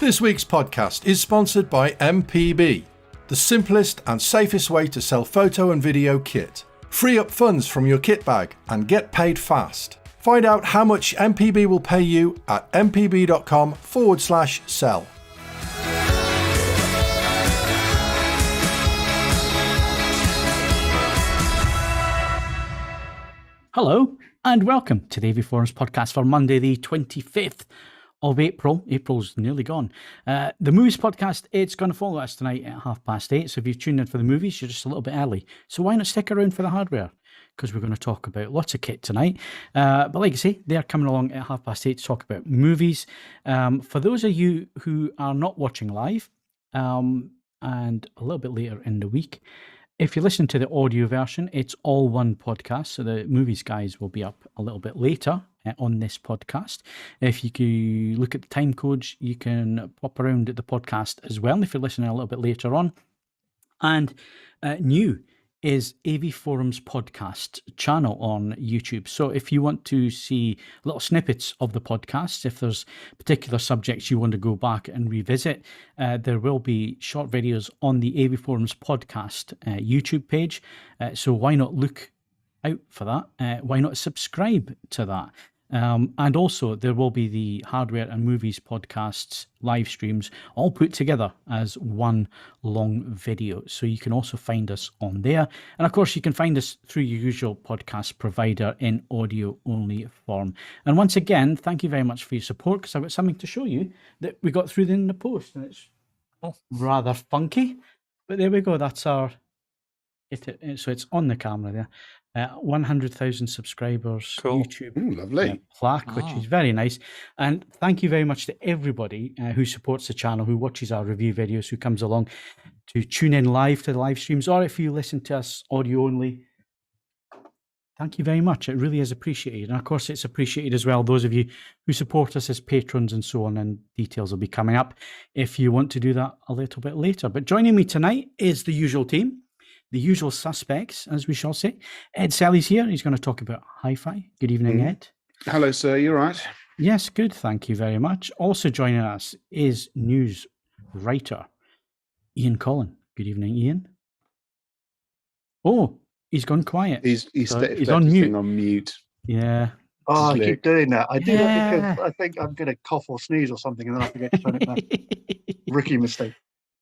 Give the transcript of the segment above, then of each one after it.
This week's podcast is sponsored by MPB, the simplest and safest way to sell photo and video kit. Free up funds from your kit bag and get paid fast. Find out how much MPB will pay you at mpb.com/sell. Hello and welcome to the AV Forums podcast for Monday the 25th of April. April's nearly gone. The movies podcast, it's going to follow us tonight at 8:30. So if you've tuned in for the movies, you're just a little bit early. So why not stick around for the hardware? Because we're going to talk about lots of kit tonight. But like I say, they're coming along at 8:30 to talk about movies. For those of you who are not watching live, and a little bit later in the week, if you listen to the audio version, it's all one podcast. So the movies guys will be up a little bit later on this podcast. If you can look at the time codes, you can pop around at the podcast as well if you're listening a little bit later on. And new is AV Forums podcast channel on YouTube. So if you want to see little snippets of the podcast, if there's particular subjects you want to go back and revisit, there will be short videos on the AV Forums podcast YouTube page. So why not look out for that? Why not subscribe to that? And also there will be the hardware and movies podcasts live streams all put together as one long video. So you can also find us on there. And of course you can find us through your usual podcast provider in audio only form. And once again, thank you very much for your support, because I've got something to show you that we got through in the post, and it's rather funky, but there we go. That's our, so it's on the camera there. 100,000 subscribers, cool. YouTube lovely plaque, which is very nice. And thank you very much to everybody who supports the channel, who watches our review videos, who comes along to tune in live to the live streams, or if you listen to us audio only. Thank you very much. It really is appreciated. And of course, it's appreciated as well, those of you who support us as patrons and so on, and details will be coming up if you want to do that a little bit later. But joining me tonight is the usual team. The usual suspects, as we shall say. Ed Selley's here. He's going to talk about hi-fi. Good evening, Ed. Hello, sir. You all right? Yes, good. Thank you very much. Also joining us is news writer Ian Collen. Good evening, Ian. Oh, he's gone quiet. He's on mute. Yeah. Oh, I keep doing that. I do that because I think I'm going to cough or sneeze or something, and then I forget to turn it back. Rookie mistake.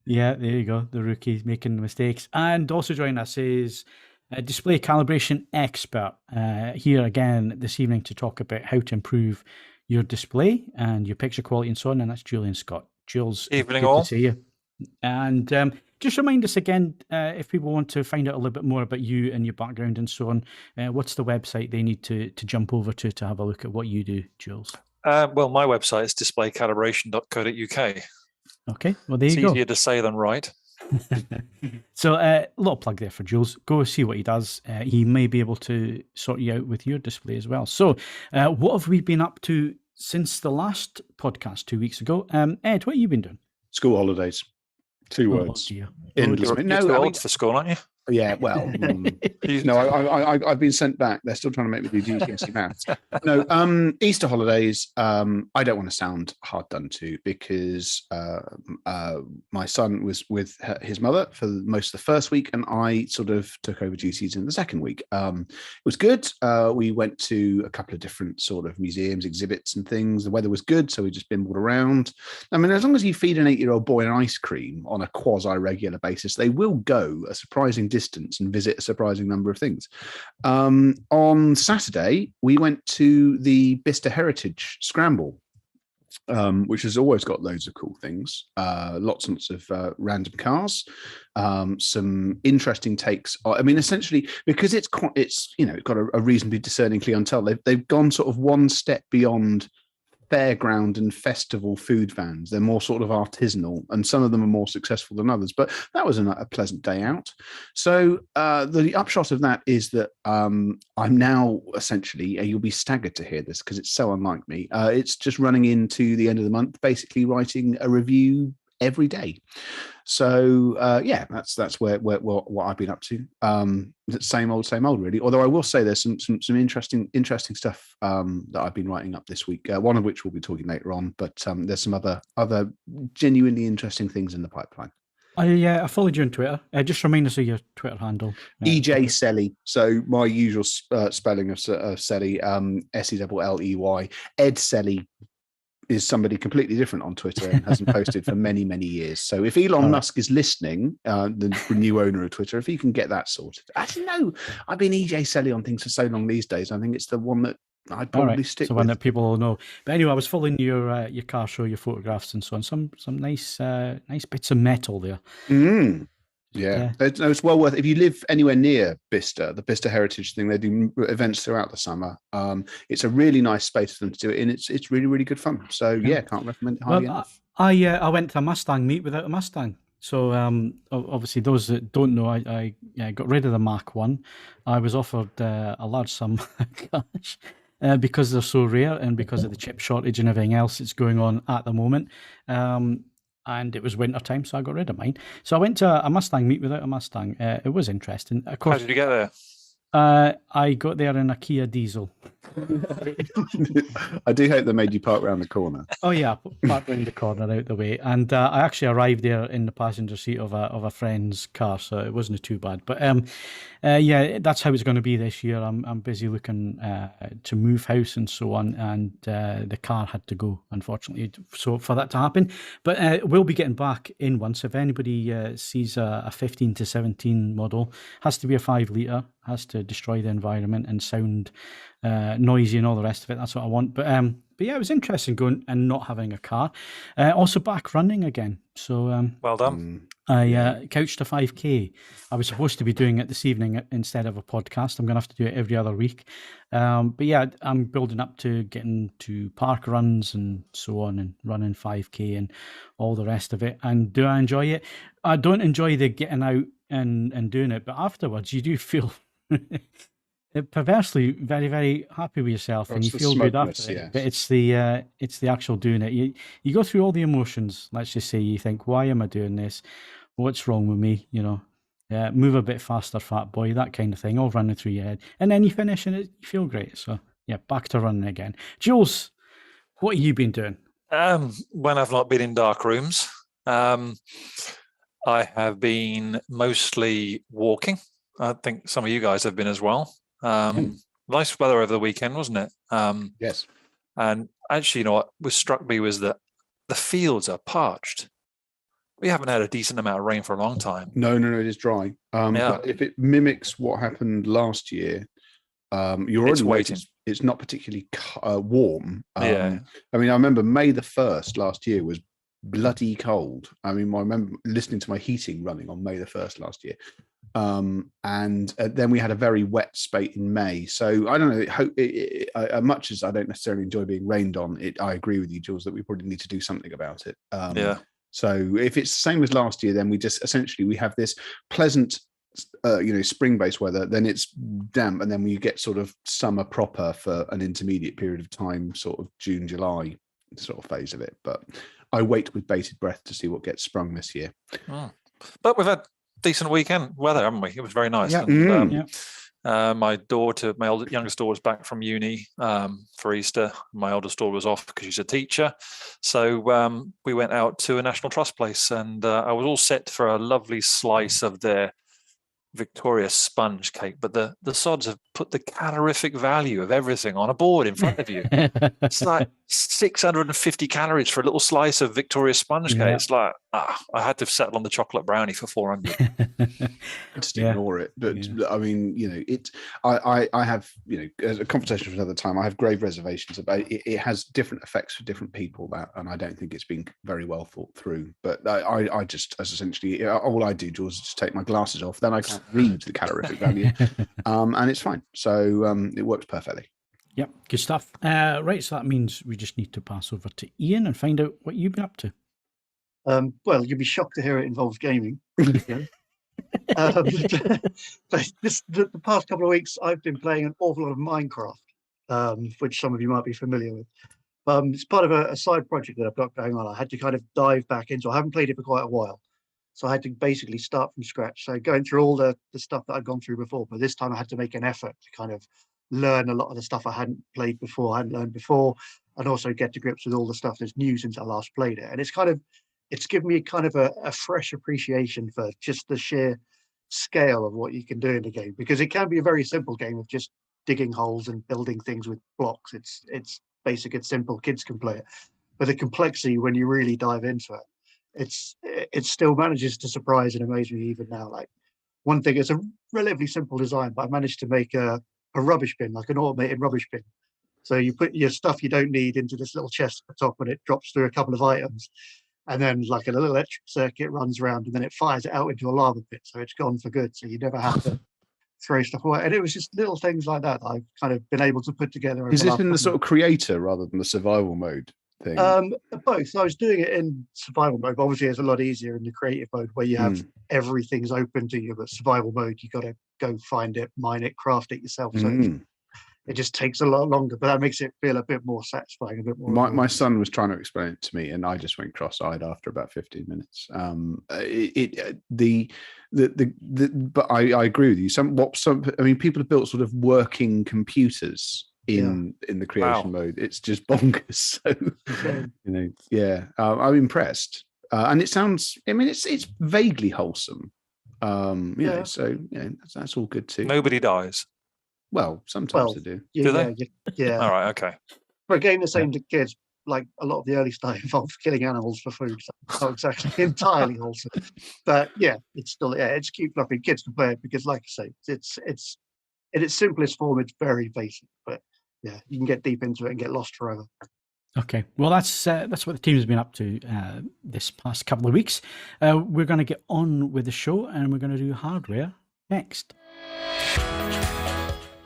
Yeah, there you go. The rookie making the mistakes. And also joining us is a display calibration expert here again this evening to talk about how to improve your display and your picture quality and so on. And that's Julian Scott. Jules, evening good all. To see you. And just remind us again, if people want to find out a little bit more about you and your background and so on, what's the website they need to jump over to have a look at what you do, Jules? Well, my website is displaycalibration.co.uk. Okay, well, there you go. It's easier to say than write. So a little plug there for Jules. Go see what he does. He may be able to sort you out with your display as well. So what have we been up to since the last podcast 2 weeks ago? Ed, what have you been doing? School holidays. 2 words. Dear. Endless. You're too old for school, aren't you? Yeah, well, no, I've been sent back. They're still trying to make me do GCSE maths. No, Easter holidays. I don't want to sound hard done to, because my son was with his mother for most of the first week, and I sort of took over duties in the second week. It was good. We went to a couple of different sort of museums, exhibits, and things. The weather was good, so we just bimbled around. I mean, as long as you feed an 8-year-old boy an ice cream on a quasi-regular basis, they will go a surprising distance and visit a surprising number of things. On Saturday, we went to the Bicester Heritage Scramble, which has always got loads of cool things, lots and lots of random cars, some interesting takes. I mean, essentially, because it's got a reasonably discerning clientele, they've gone sort of one step beyond fairground and festival food vans. They're more sort of artisanal, and some of them are more successful than others, but that was a pleasant day out. So the upshot of that is that I'm now essentially, you'll be staggered to hear this because it's so unlike me, it's just running into the end of the month, basically writing a review every day. So yeah, that's where what I've been up to. Same old really. Although I will say there's some interesting stuff that I've been writing up this week. One of which we'll be talking later on, but there's some other genuinely interesting things in the pipeline. I followed you on Twitter. Just remind us of your Twitter handle. EJ Selley. So my usual spelling of Selley, Selley. Ed Selley is somebody completely different on Twitter and hasn't posted for many years. So if Elon Musk is listening, the new owner of Twitter, if he can get that sorted. Actually, no, I've been EJ Selley on things for so long these days. I think it's the one that I'd probably stick with. So one that people will know. But anyway, I was following your car show, your photographs and so on. Some nice bits of metal there. Yeah, it's well worth it. If you live anywhere near Bicester, the Bicester Heritage thing, they do events throughout the summer. It's a really nice space for them to do it, and it's really good fun. So yeah, can't recommend it highly enough. I went to a Mustang meet without a Mustang. So obviously, those that don't know, I got rid of the Mach 1. I was offered a large sum of cash. Because they're so rare and because of the chip shortage and everything else that's going on at the moment. And it was winter time, so I got rid of mine. So I went to a Mustang meet without a Mustang. It was interesting. Of course, how did you get there? I got there in a Kia diesel. I do hope they made you park around the corner. Oh yeah, parked around the corner out the way, and I actually arrived there in the passenger seat of a friend's car, so it wasn't too bad. But yeah, that's how it's going to be this year. I'm busy looking to move house and so on, and the car had to go, unfortunately, so for that to happen. But we'll be getting back in once. If anybody sees a 15 to 17 model, has to be a 5 litre, has to destroy the environment and sound noisy and all the rest of it. That's what I want. But yeah, it was interesting going and not having a car. Also back running again. So well done. I couched a 5K. I was supposed to be doing it this evening instead of a podcast. I'm going to have to do it every other week. But yeah, I'm building up to getting to park runs and so on, and running 5K and all the rest of it. And do I enjoy it? I don't enjoy the getting out and doing it, but afterwards you do feel perversely very happy with yourself, and you feel good after it. But it's the actual doing it. You go through all the emotions. Let's just say you think, why am I doing this? What's wrong with me? Move a bit faster, fat boy, that kind of thing, all running through your head. And then you finish and you feel great. So yeah, back to running again. Jules, what have you been doing? When I've not been in dark rooms, I have been mostly walking. I think some of you guys have been as well. Nice weather over the weekend, wasn't it? Yes. And actually, what was struck me was that the fields are parched. We haven't had a decent amount of rain for a long time. No, it is dry. But if it mimics what happened last year, you're already waiting. It's not particularly warm. Yeah. I mean, I remember May the 1st last year was bloody cold. I mean, I remember listening to my heating running on May the 1st last year. And then we had a very wet spate in May. So I don't know, much as I don't necessarily enjoy being rained on, I agree with you, Jules, that we probably need to do something about it. So if it's the same as last year, then we just essentially we have this pleasant spring-based weather, then it's damp, and then we get sort of summer proper for an intermediate period of time, sort of June, July sort of phase of it. But I wait with bated breath to see what gets sprung this year. But we've had decent weekend weather, haven't we? It was very nice. Yeah. And, my youngest daughter's back from uni for Easter. My oldest daughter was off because she's a teacher. So we went out to a National Trust place, and I was all set for a lovely slice of their Victoria sponge cake, but the sods have put the calorific value of everything on a board in front of you. It's like 650 calories for a little slice of Victoria sponge cake. It's like, I had to settle on the chocolate brownie for 400. Just ignore it. But I mean, I have, as a conversation for another time, I have grave reservations about it. It has different effects for different people, and I don't think it's been very well thought through. But I just, as essentially, all I do, Jules, is just take my glasses off, then I can't read the calorific value, and it's fine. So it works perfectly. Yep, good stuff. Right, so that means we just need to pass over to Ian and find out what you've been up to. Well, you'll be shocked to hear it involves gaming. But the past couple of weeks, I've been playing an awful lot of Minecraft, which some of you might be familiar with. It's part of a side project that I've got going on. I had to kind of dive back into. I haven't played it for quite a while, so I had to basically start from scratch. So going through all the stuff that I'd gone through before, but this time I had to make an effort to kind of learn a lot of the stuff I hadn't played before, I hadn't learned before, and also get to grips with all the stuff that's new since I last played it. And it's given me kind of a fresh appreciation for just the sheer scale of what you can do in the game, because it can be a very simple game of just digging holes and building things with blocks. It's basic, it's simple, kids can play it. But the complexity, when you really dive into it, it still manages to surprise and amaze me even now. Like, one thing, it's a relatively simple design, but I managed to make a rubbish bin, like an automated rubbish bin. So you put your stuff you don't need into this little chest at the top, and it drops through a couple of items, and then like a little electric circuit runs around, and then it fires it out into a lava pit, so it's gone for good, so you never have to throw stuff away. And it was just little things like that I've kind of been able to put together. Is this in the sort of creator rather than the survival mode thing? Both. I was doing it in survival mode, but obviously it's a lot easier in the creative mode where you have everything's open to you. But survival mode, you got to go find it, mine it, craft it yourself. So it just takes a lot longer, but that makes it feel a bit more satisfying, a bit more. My son was trying to explain it to me, and I just went cross-eyed after about 15 minutes. But I agree with you. I mean, people have built sort of working computers in the creation mode. It's just bonkers. So I'm impressed, and it sounds. I mean, it's vaguely wholesome. So that's all good too. Nobody dies. Well, sometimes they do. Do they? Yeah. All right. Okay. For a game that's aimed at kids, like a lot of the early stuff involved killing animals for food, so it's not exactly entirely wholesome. But yeah, it's still it's cute, fluffy. Kids can play it because, like I say, it's in its simplest form. It's very basic, but yeah, you can get deep into it and get lost forever. Okay, well, that's what the team's been up to this past couple of weeks. We're going to get on with the show, and we're going to do hardware next.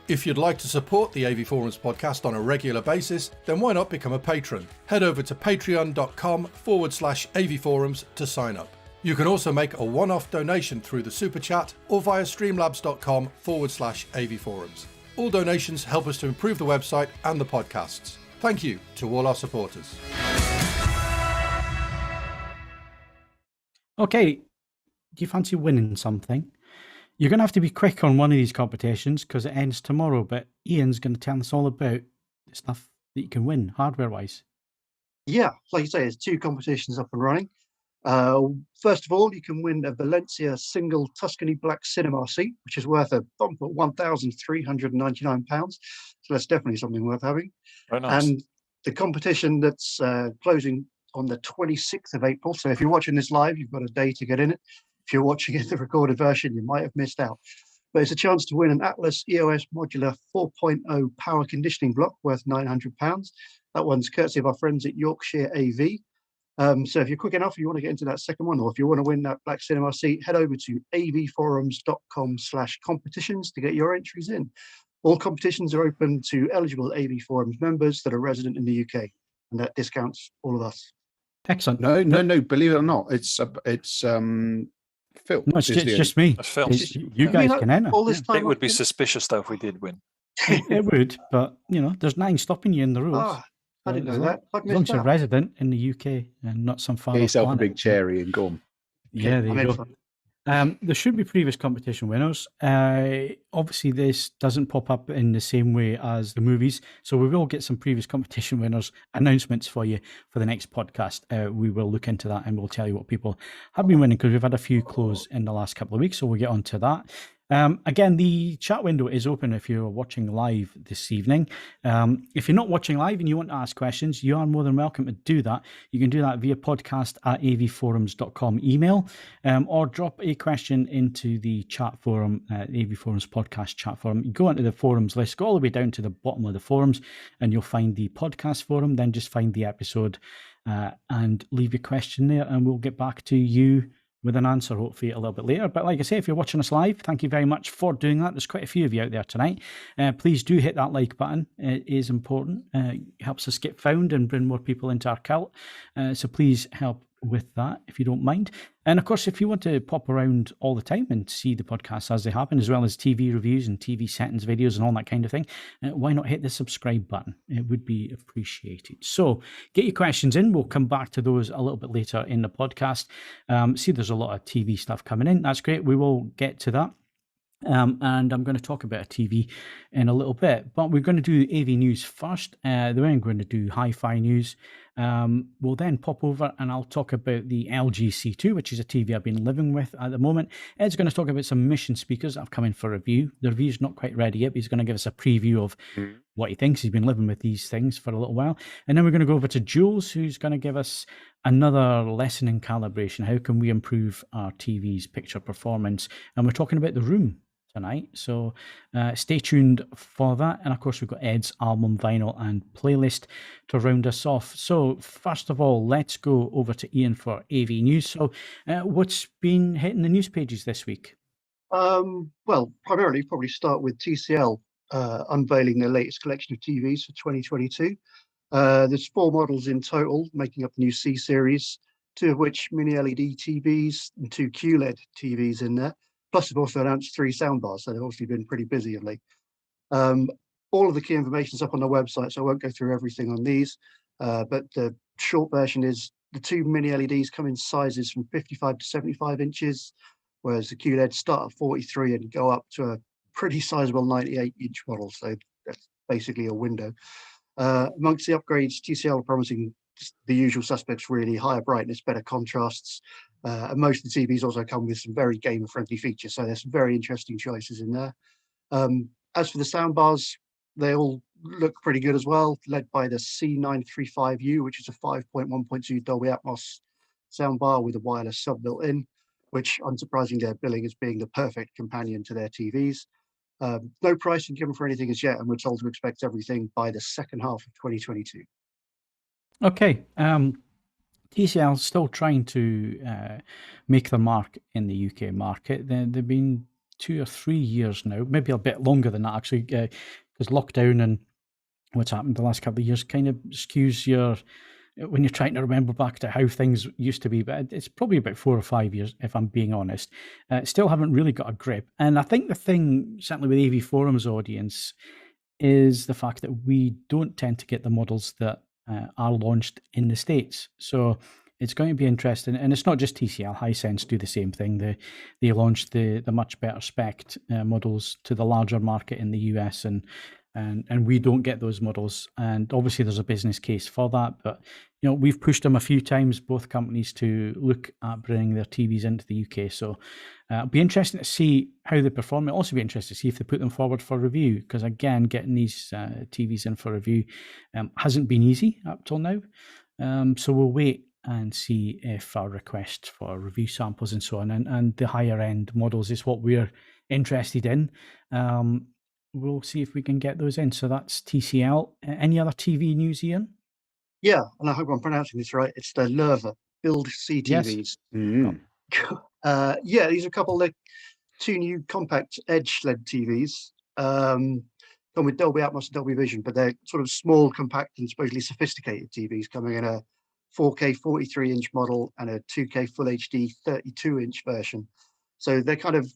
If you'd like to support the AV Forums podcast on a regular basis, then why not become a patron? Head over to patreon.com/AV Forums to sign up. You can also make a one-off donation through the Super Chat or via streamlabs.com/AV Forums. All donations help us to improve the website and the podcasts. Thank you to all our supporters. Okay, do you fancy winning something? You're going to have to be quick on one of these competitions because it ends tomorrow, but Ian's going to tell us all about the stuff that you can win hardware-wise. Yeah, like you say, there's 2 competitions up and running. First of all, you can win a Valencia single Tuscany black cinema seat, which is worth a bump of £1,399. So that's definitely something worth having. Very nice. And the competition that's closing on the 26th of April. So if you're watching this live, you've got a day to get in it. If you're watching it the recorded version, you might have missed out. But it's a chance to win an Atlas EOS modular 4.0 power conditioning block worth £900. That one's courtesy of our friends at Yorkshire AV. So if you're quick enough, you want to get into that second one, or if you want to win that black cinema seat, head over to avforums.com/competitions to get your entries in. All competitions are open to eligible AV Forums members that are resident in the UK, and that discounts all of us. Excellent. No. Believe it or not, it's Phil. No, it's just me. That's Phil. You guys can enter. All this time It would be suspicious though if we did win. It would, but there's nothing stopping you in the rules. I didn't know that. As long as you're a resident in the UK and not some far Get yourself planet. a big cherry and gum. Yeah, there you go. There should be previous competition winners. Obviously, this doesn't pop up in the same way as the movies, so we will get some previous competition winners announcements for you for the next podcast. We will look into that and we'll tell you what people have been winning, because we've had a few close in the last couple of weeks, so we'll get on to that. Again, the chat window is open if you're watching live this evening. If you're not watching live and you want to ask questions, you are more than welcome to do that. You can do that via podcast@avforums.com email, or drop a question into the chat forum, AV Forums podcast chat forum. You go into the forums list, go all the way down to the bottom of the forums, and you'll find the podcast forum. Then just find the episode and leave your question there, and we'll get back to you with an answer, hopefully a little bit later. But like I say, if you're watching us live, thank you very much for doing that. There's quite a few of you out there tonight. Please do hit that like button. It is important. It helps us get found and bring more people into our cult. So please help with that, if you don't mind. And of course, if you want to pop around all the time and see the podcasts as they happen, as well as TV reviews and TV settings videos and all that kind of thing, why not hit the subscribe button? It would be appreciated. So get your questions in. We'll come back to those a little bit later in the podcast. See, there's a lot of TV stuff coming in. That's great. We will get to that. And I'm going to talk about TV in a little bit, but we're going to do AV news first. Then I'm going to do hi-fi news. We'll then pop over and I'll talk about the LG C2, which is a TV I've been living with at the moment. Ed's going to talk about some Mission speakers that have come in for review. The review's not quite ready yet, but he's going to give us a preview of what he thinks. He's been living with these things for a little while. And then we're going to go over to Jules, who's going to give us another lesson in calibration. How can we improve our TV's picture performance? And we're talking about the room tonight, so stay tuned for that. And of course, we've got Ed's album, vinyl, and playlist to round us off. So first of all, let's go over to Ian for AV news. So what's been hitting the news pages this week? Well, primarily probably start with TCL unveiling their latest collection of TVs for 2022. There's 4 models in total, making up the new C series, 2 of which mini LED TVs and 2 QLED TVs in there. Plus, they've also announced 3 soundbars, so they've obviously been pretty busy of late. All of the key information is up on the website, so I won't go through everything on these. But the short version is the 2 mini LEDs come in sizes from 55 to 75 inches, whereas the QLEDs start at 43 and go up to a pretty sizable 98-inch model. So that's basically a window. Amongst the upgrades, TCL are promising the usual suspects, really: higher brightness, better contrasts. And most of the TVs also come with some very gamer-friendly features, so there's some very interesting choices in there. As for the soundbars, they all look pretty good as well, led by the C935U, which is a 5.1.2 Dolby Atmos soundbar with a wireless sub built in, which unsurprisingly they're billing as being the perfect companion to their TVs. No pricing given for anything as yet, and we're told to expect everything by the second half of 2022. Okay. TCL is still trying to make their mark in the UK market. They've been 2 or 3 years now, maybe a bit longer than that actually, because lockdown and what's happened the last couple of years kind of skews when you're trying to remember back to how things used to be. But it's probably about 4 or 5 years, if I'm being honest. Still haven't really got a grip. And I think the thing, certainly with AV Forum's audience, is the fact that we don't tend to get the models that are launched in the States. So it's going to be interesting. And it's not just TCL. Hisense do the same thing. They launched the much better spec models to the larger market in the US, and we don't get those models. And obviously there's a business case for that. But we've pushed them a few times, both companies, to look at bringing their TVs into the UK. So it'll be interesting to see how they perform. It'll also be interesting to see if they put them forward for review, because again, getting these TVs in for review hasn't been easy up till now. So we'll wait and see if our request for review samples and so on, and the higher end models is what we're interested in. We'll see if we can get those in. So that's TCL. Any other TV news, Ian? Yeah, and I hope I'm pronouncing this right. It's the Loewe Build CTVs. Yes. Yeah, these are a couple of 2 new compact edge-led TVs. Come with Dolby Atmos and Dolby Vision, but they're sort of small, compact, and supposedly sophisticated TVs, coming in a 4K 43-inch model and a 2K Full HD 32-inch version. So they're kind of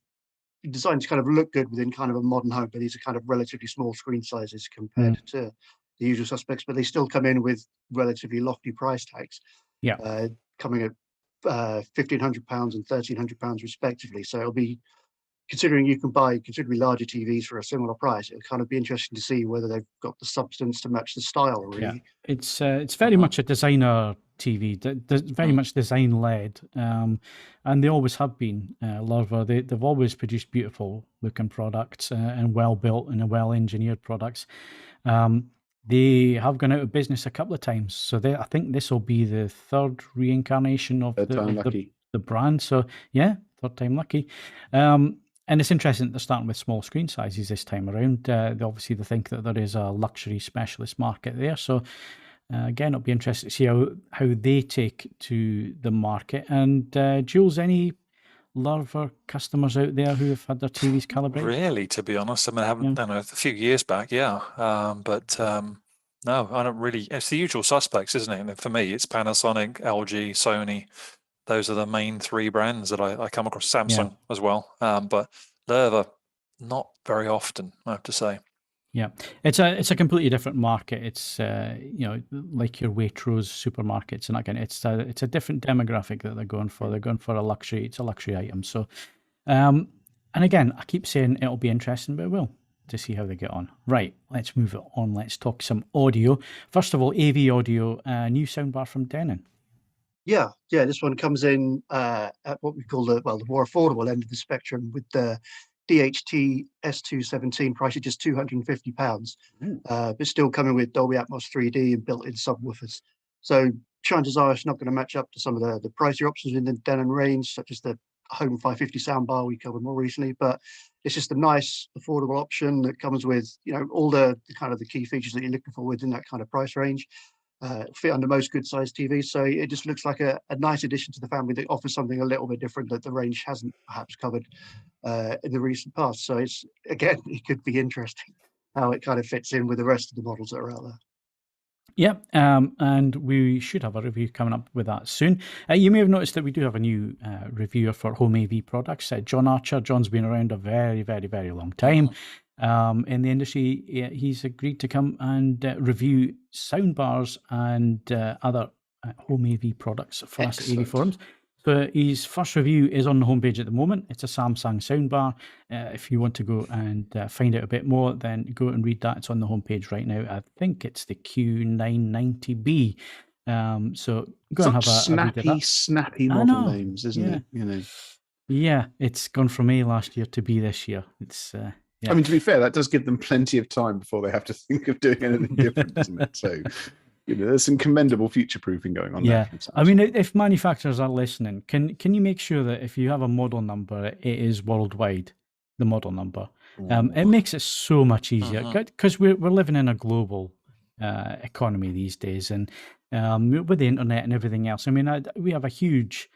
designed to kind of look good within kind of a modern home, but these are kind of relatively small screen sizes compared to the usual suspects, but they still come in with relatively lofty price tags. Yeah, coming at £1,500 and £1,300 respectively. So it'll be, considering you can buy considerably larger TVs for a similar price, it'll kind of be interesting to see whether they've got the substance to match the style, really. Yeah, it's very much a designer TV, very much design led, and they always have been. Loewe, they've always produced beautiful looking products and well built and well engineered products. They have gone out of business a couple of times, so I think this will be the 3rd reincarnation of the brand. So yeah, 3rd time lucky. And it's interesting that they're starting with small screen sizes this time around. Obviously, they think that there is a luxury specialist market there. So again, it'll be interesting to see how they take to the market. And Jules, any Loewe customers out there who have had their TVs calibrated? Really, to be honest, I mean, I haven't done it a few years back, but No, I don't really. It's the usual suspects, isn't it? And for me, it's Panasonic, LG, Sony. Those are the main three brands that I come across. Samsung as well, but Loewe, not very often, I have to say. Yeah, it's a completely different market. It's like your Waitrose supermarkets, and again, it's a different demographic that they're going for. They're going for a luxury. It's a luxury item. So, and again, I keep saying it'll be interesting, but it will, to see how they get on. Right, let's move it on. Let's talk some audio. First of all, AV audio, new soundbar from Denon. Yeah, this one comes in at what we call the more affordable end of the spectrum, with the DHT-S217 price at just £250, but still coming with Dolby Atmos 3D and built-in subwoofers. So chances are it's not going to match up to some of the pricier options in the Denon range, such as the Home 550 soundbar we covered more recently. But it's just a nice, affordable option that comes with all the kind of the key features that you're looking for within that kind of price range. Fit under most good sized TVs, so it just looks like a nice addition to the family that offers something a little bit different that the range hasn't perhaps covered in the recent past. So it's, again, it could be interesting how it kind of fits in with the rest of the models that are out there. Yep, and we should have a review coming up with that soon. You may have noticed that we do have a new reviewer for home AV products, John Archer. John's been around a very, very, very long time in the industry. He's agreed to come and review soundbars and other home AV products for us at AV Forums. So his first review is on the homepage at the moment. It's a Samsung soundbar. If you want to go and find out a bit more, then go and read that. It's on the homepage right now. I think it's the Q990B. So go and have a snappy model names, isn't it? Yeah, it's gone from A last year to B this year. It's I mean, to be fair, that does give them plenty of time before they have to think of doing anything different, doesn't it? So, there's some commendable future-proofing going on there. I mean, if manufacturers are listening, can you make sure that if you have a model number, it is worldwide, the model number? It makes it so much easier, because we're living in a global economy these days, and with the internet and everything else. I mean, we have a huge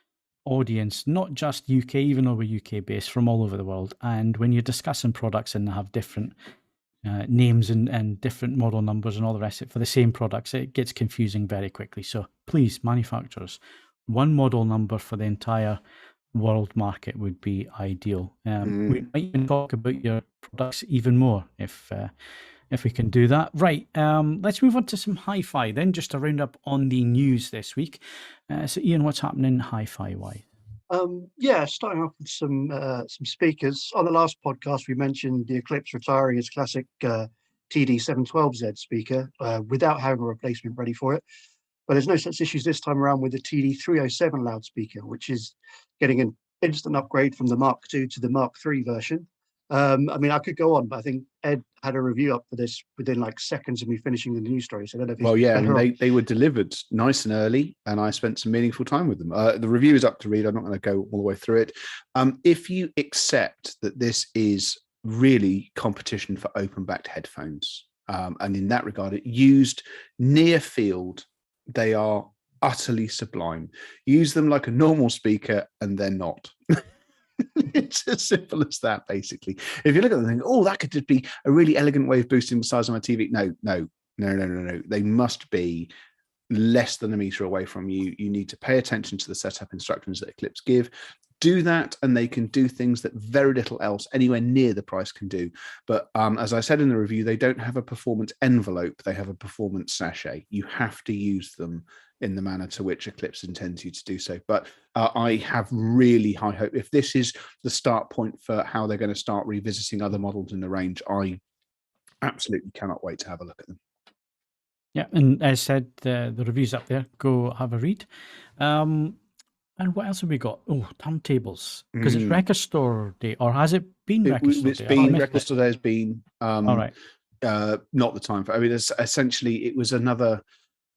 audience, not just UK, even though we're UK based, from all over the world. And when you're discussing products and they have different names and different model numbers and all the rest of it for the same products, it gets confusing very quickly. So please, manufacturers, one model number for the entire world market would be ideal. We might even talk about your products even more if we can do that. Right, let's move on to some hi-fi then, just to round up on the news this week. So Ian, what's happening hi-fi wise? Starting off with some speakers. On the last podcast, we mentioned the Eclipse retiring its classic TD-712Z speaker without having a replacement ready for it. But there's no such issues this time around with the TD-307 loudspeaker, which is getting an instant upgrade from the Mark II to the Mark III version. I mean, I could go on, but I think Ed had a review up for this within like seconds of me finishing the news story. So I don't know if they were delivered nice and early, and I spent some meaningful time with them. The review is up to read. I'm not going to go all the way through it. If you accept that this is really competition for open-backed headphones, and in that regard, it used near field, they are utterly sublime. Use them like a normal speaker, and they're not. It's as simple as that, basically. If you look at them and think, oh, that could just be a really elegant way of boosting the size of my TV. No. They must be less than a meter away from you. You need to pay attention to the setup instructions that Eclipse give. Do that, and they can do things that very little else anywhere near the price can do. But as I said in the review, they don't have a performance envelope. They have a performance sachet. You have to use them in the manner to which Eclipse intends you to do so. But I have really high hope. If this is the start point for how they're going to start revisiting other models in the range, I absolutely cannot wait to have a look at them. Yeah, and as I said, the review's up there. Go have a read. And what else have we got? Oh, turntables. Because it's Record Store Day, or has it been Record Store Day? Record Store Day has been. All right. Not the time for. I mean, essentially, it was another.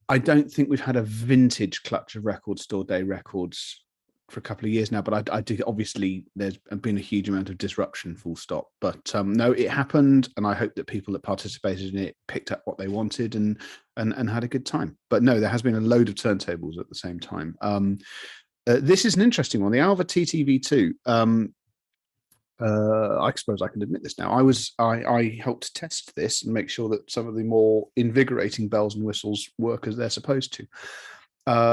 I don't think we've had a vintage clutch of Record Store Day records for a couple of years now, but I do. Obviously, there's been a huge amount of disruption, full stop. But no, it happened, and I hope that people that participated in it picked up what they wanted and had a good time. But no, there has been a load of turntables at the same time. This is an interesting one. The Alva TT V2. I suppose I can admit this now. I helped test this and make sure that some of the more invigorating bells and whistles work as they're supposed to.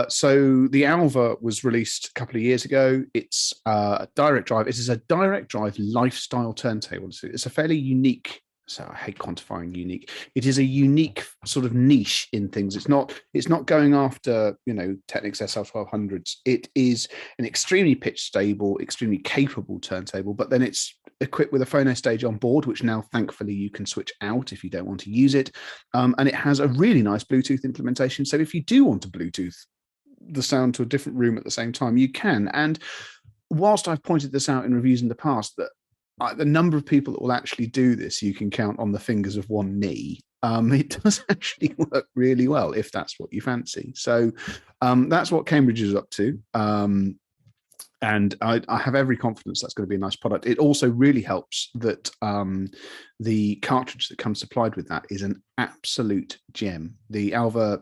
So the Alva was released a couple of years ago. It's a direct drive. It is a direct drive lifestyle turntable. It's a fairly unique. So I hate quantifying unique. It is a unique sort of niche in things. It's not going after, Technics SL1200s. It is an extremely pitch stable, extremely capable turntable, but then it's equipped with a phono stage on board, which now thankfully you can switch out if you don't want to use it. And it has a really nice Bluetooth implementation. So if you do want to Bluetooth the sound to a different room at the same time, you can. And whilst I've pointed this out in reviews in the past, that the number of people that will actually do this, you can count on the fingers of one knee. It does actually work really well if that's what you fancy. So that's what Cambridge is up to. And I have every confidence that's going to be a nice product. It also really helps that the cartridge that comes supplied with that is an absolute gem. The Alva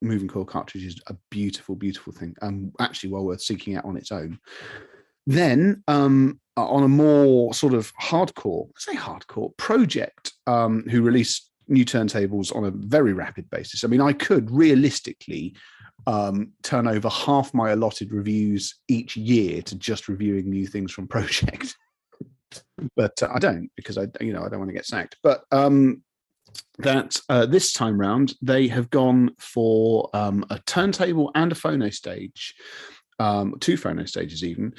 moving coil cartridge is a beautiful, beautiful thing. Actually well worth seeking out on its own. Then on a more sort of hardcore, Pro-Ject, who released new turntables on a very rapid basis. I mean, I could realistically turn over half my allotted reviews each year to just reviewing new things from Pro-Ject, but I don't, because I don't want to get sacked. But this time round, they have gone for a turntable and a phono stage. 2 phono stages even,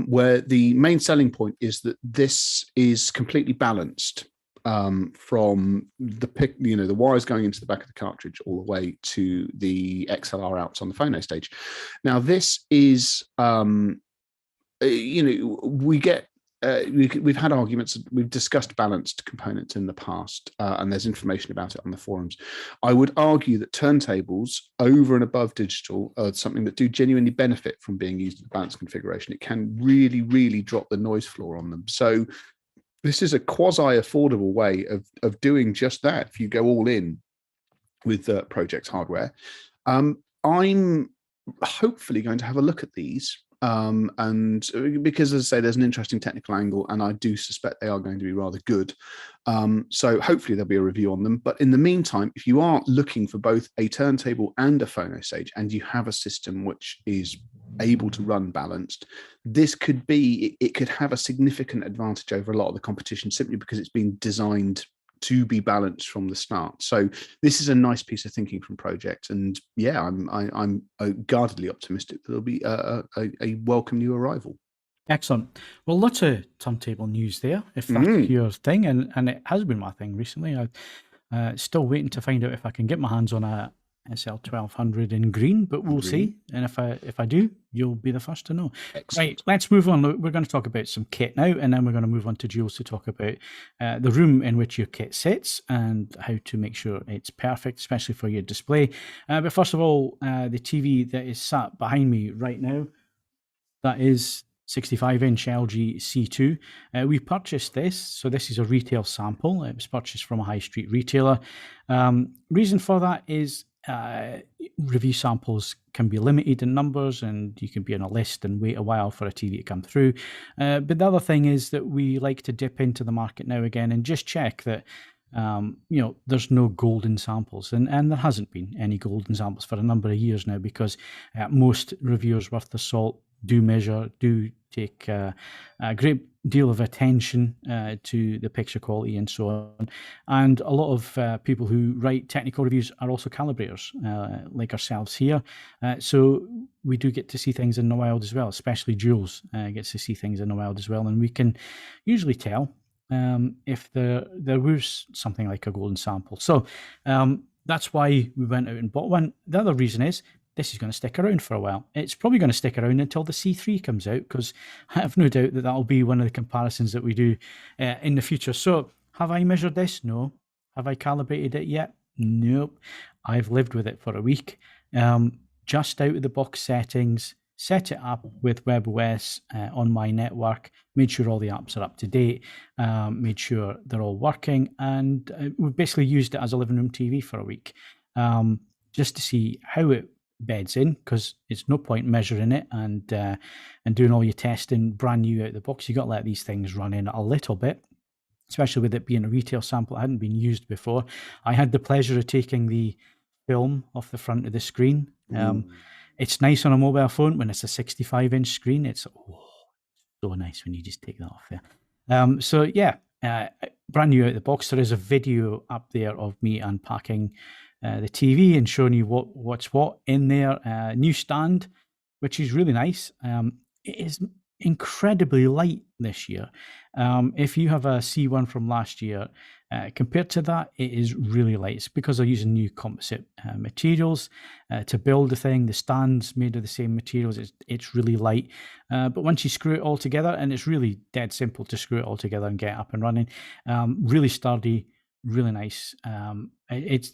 where the main selling point is that this is completely balanced from the wires going into the back of the cartridge all the way to the XLR outs on the phono stage. Now this is, we get. We've had arguments. We've discussed balanced components in the past, and there's information about it on the forums. I would argue that turntables over and above digital are something that do genuinely benefit from being used in a balanced configuration. It can really, really drop the noise floor on them. So this is a quasi-affordable way of doing just that if you go all in with Pro-Ject hardware. I'm hopefully going to have a look at these. And because, as I say, there's an interesting technical angle, and I do suspect they are going to be rather good. So hopefully there'll be a review on them. But in the meantime, if you are looking for both a turntable and a phono stage, and you have a system which is able to run balanced, this could have a significant advantage over a lot of the competition, simply because it's been designed to be balanced from the start. So this is a nice piece of thinking from Pro-Ject, and yeah, I'm guardedly optimistic that it'll be a welcome new arrival. Excellent. Well, lots of turntable news there, if that's your thing, and it has been my thing recently. I'm still waiting to find out if I can get my hands on a SL1200 in green, but we'll see. And if I do, you'll be the first to know. Excellent. Right, let's move on. We're going to talk about some kit now, and then we're going to move on to Jules to talk about the room in which your kit sits and how to make sure it's perfect, especially for your display. But first of all, the TV that is sat behind me right now, that is 65-inch LG C2. We purchased this, so this is a retail sample. It was purchased from a high street retailer. Reason for that is review samples can be limited in numbers, and you can be on a list and wait a while for a TV to come through. But the other thing is that we like to dip into the market now again and just check that there's no golden samples, and there hasn't been any golden samples for a number of years now, because most reviewers worth the salt do take a great deal of attention to the picture quality and so on. And a lot of people who write technical reviews are also calibrators, like ourselves here. So we do get to see things in the wild as well, especially Jules gets to see things in the wild as well. And we can usually tell if there was something like a golden sample. So that's why we went out and bought one. The other reason is this is going to stick around for a while. It's probably going to stick around until the C3 comes out, because I have no doubt that that'll be one of the comparisons that we do in the future. So have I measured this? No. Have I calibrated it yet? Nope. I've lived with it for a week. Just out of the box settings, set it up with WebOS on my network, made sure all the apps are up to date, made sure they're all working, and we've basically used it as a living room TV for a week, just to see how it beds in, because it's no point measuring it and doing all your testing brand new out of the box. You got to let these things run in a little bit, especially with it being a retail sample. It hadn't been used before. I had the pleasure of taking the film off the front of the screen. It's nice on a mobile phone when it's a 65-inch screen. It's so nice when you just take that off there. So yeah, brand new out of the box. There is a video up there of me unpacking the TV and showing you what's what in there. New stand, which is really nice. It is incredibly light this year. If you have a C1 from last year, compared to that, it is really light. It's because they're using new composite materials to build the thing. The stand's made of the same materials. It's really light. But once you screw it all together, and it's really dead simple to screw it all together and get up and running, really sturdy, really nice. It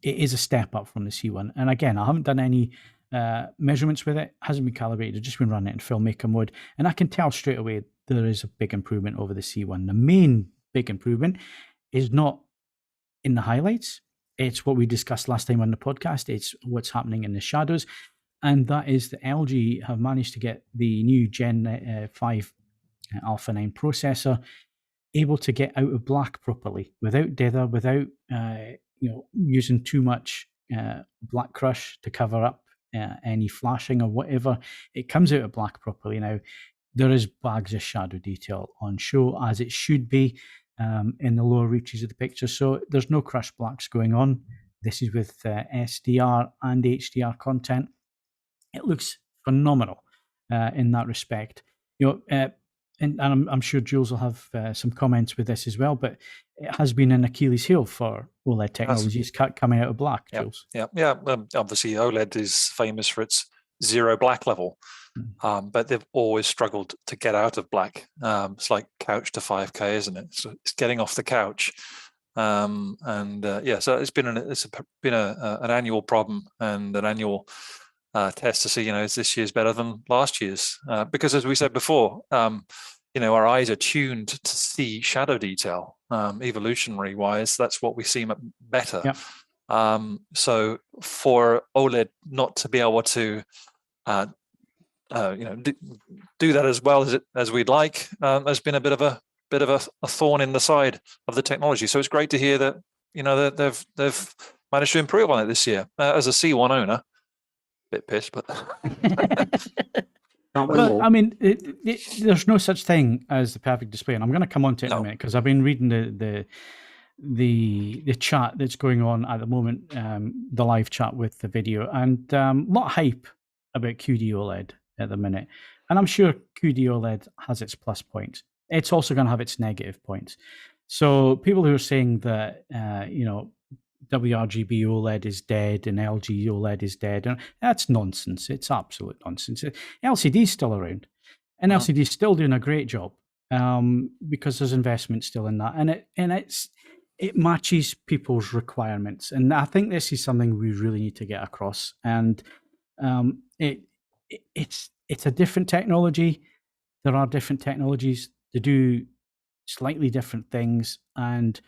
is a step up from the C1. And again, I haven't done any measurements with it. Hasn't been calibrated. I've just been running it in filmmaker mode, and I can tell straight away there is a big improvement over the C1. The main big improvement is not in the highlights. It's what we discussed last time on the podcast. It's what's happening in the shadows, and that is that LG have managed to get the new Gen 5 Alpha 9 processor able to get out of black properly, without dither, without using too much black crush to cover up any flashing or whatever. It comes out of black properly now. There is bags of shadow detail on show, as it should be, in the lower reaches of the picture. So there's no crush blacks going on. This is with SDR and HDR content. It looks phenomenal in that respect. And I'm sure Jules will have some comments with this as well, but it has been an Achilles heel for OLED technologies coming out of black, Jules. Yeah. Obviously, OLED is famous for its zero black level, but they've always struggled to get out of black. It's like couch to 5K, isn't it? So it's getting off the couch. So it's been an annual problem and an annual test to see, is this year's better than last year's? Because as we said before, our eyes are tuned to see shadow detail. Evolutionary wise, that's what we see better. Yep. So for OLED not to be able to do that as well as we'd like has been a bit of a thorn in the side of the technology. So it's great to hear that that they've managed to improve on it this year. As a C1 owner, bit pissed, but well, I mean, there's no such thing as the perfect display, and I'm going to come on to it in a minute, because I've been reading the chat that's going on at the moment, the live chat with the video, and a lot of hype about QD OLED at the minute. And I'm sure QD OLED has its plus points. It's also going to have its negative points. So people who are saying that WRGB OLED is dead and LG OLED is dead, and that's nonsense. It's absolute nonsense. LCD is still around, and LCD is still doing a great job, because there's investment still in that, and it matches people's requirements. And I think this is something we really need to get across. And it's a different technology. There are different technologies to do slightly different things, and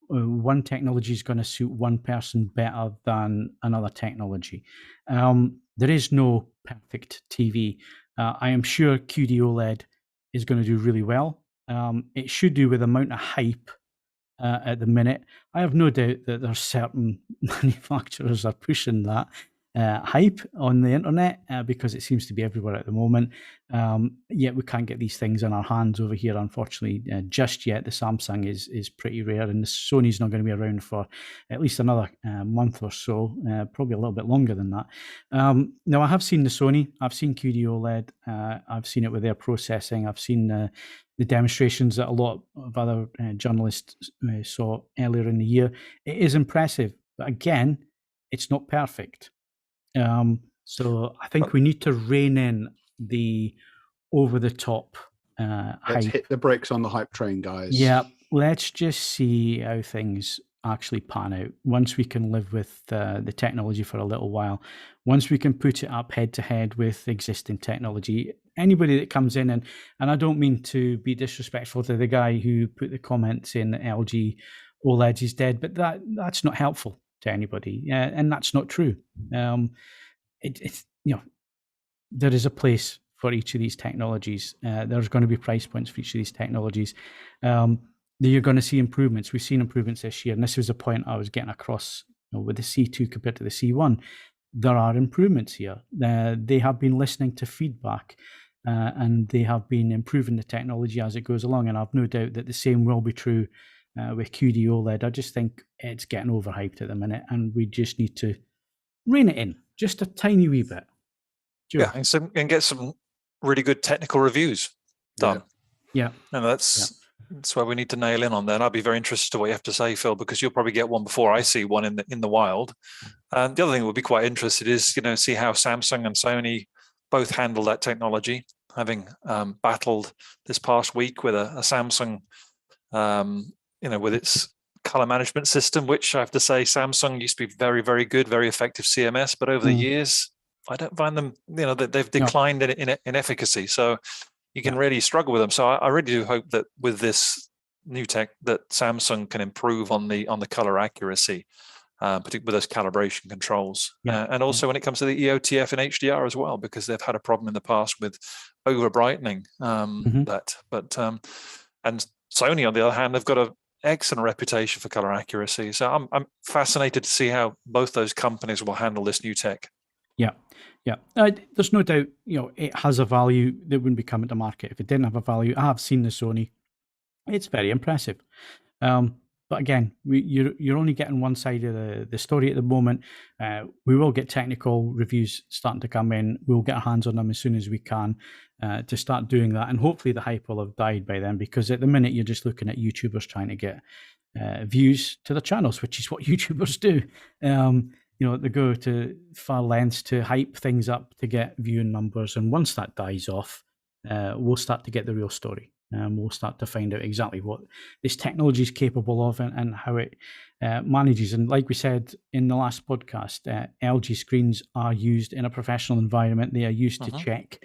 one technology is going to suit one person better than another technology. There is no perfect TV. I am sure QD OLED is going to do really well. It should do, with the amount of hype at the minute. I have no doubt that there's certain manufacturers are pushing that hype on the internet, because it seems to be everywhere at the moment. Yet we can't get these things in our hands over here, unfortunately, just yet. The Samsung is pretty rare, and the Sony's not going to be around for at least another month or so, probably a little bit longer than that. Now, I have seen the Sony. I've seen QD OLED. I've seen it with their processing. I've seen the demonstrations that a lot of other journalists saw earlier in the year. It is impressive, but again, it's not perfect. So I think we need to rein in the over-the-top hype. Let's hit the brakes on the hype train, guys. Yeah, let's just see how things actually pan out. Once we can live with the technology for a little while, once we can put it up head-to-head with existing technology, anybody that comes in, and I don't mean to be disrespectful to the guy who put the comment saying that LG OLED is dead, but that's not helpful to anybody, and that's not true. it's there is a place for each of these technologies. There's going to be price points for each of these technologies. You're going to see improvements. We've seen improvements this year, and this was the point I was getting across with the C2 compared to the C1. There are improvements here. They have been listening to feedback, and they have been improving the technology as it goes along. And I've no doubt that the same will be true with QD OLED. I just think it's getting overhyped at the minute, and we just need to rein it in just a tiny wee bit. Yeah, and get some really good technical reviews done. Yeah, and that's where we need to nail in on that. And I'll be very interested to what you have to say, Phil, because you'll probably get one before I see one in the wild. And the other thing we'll be quite interested is see how Samsung and Sony both handle that technology, having battled this past week with a Samsung, with its color management system, which I have to say Samsung used to be very, very good, very effective CMS, but over the years, I don't find them, that they've declined in efficacy. So you can really struggle with them. So I really do hope that with this new tech that Samsung can improve on the color accuracy, particularly with those calibration controls. And also when it comes to the EOTF and HDR as well, because they've had a problem in the past with over brightening that. But and Sony, on the other hand, they've got an excellent reputation for color accuracy. So I'm fascinated to see how both those companies will handle this new tech. Yeah. There's no doubt, it has a value that wouldn't be coming to market if it didn't have a value. I have seen the Sony. It's very impressive. But again, you're only getting one side of the story at the moment. We will get technical reviews starting to come in. We'll get our hands on them as soon as we can to start doing that. And hopefully the hype will have died by then, because at the minute you're just looking at YouTubers trying to get views to their channels, which is what YouTubers do. They go to far lengths to hype things up to get viewing numbers. And once that dies off, we'll start to get the real story. We'll start to find out exactly what this technology is capable of and how it manages. And like we said in the last podcast, LG screens are used in a professional environment. They are used to check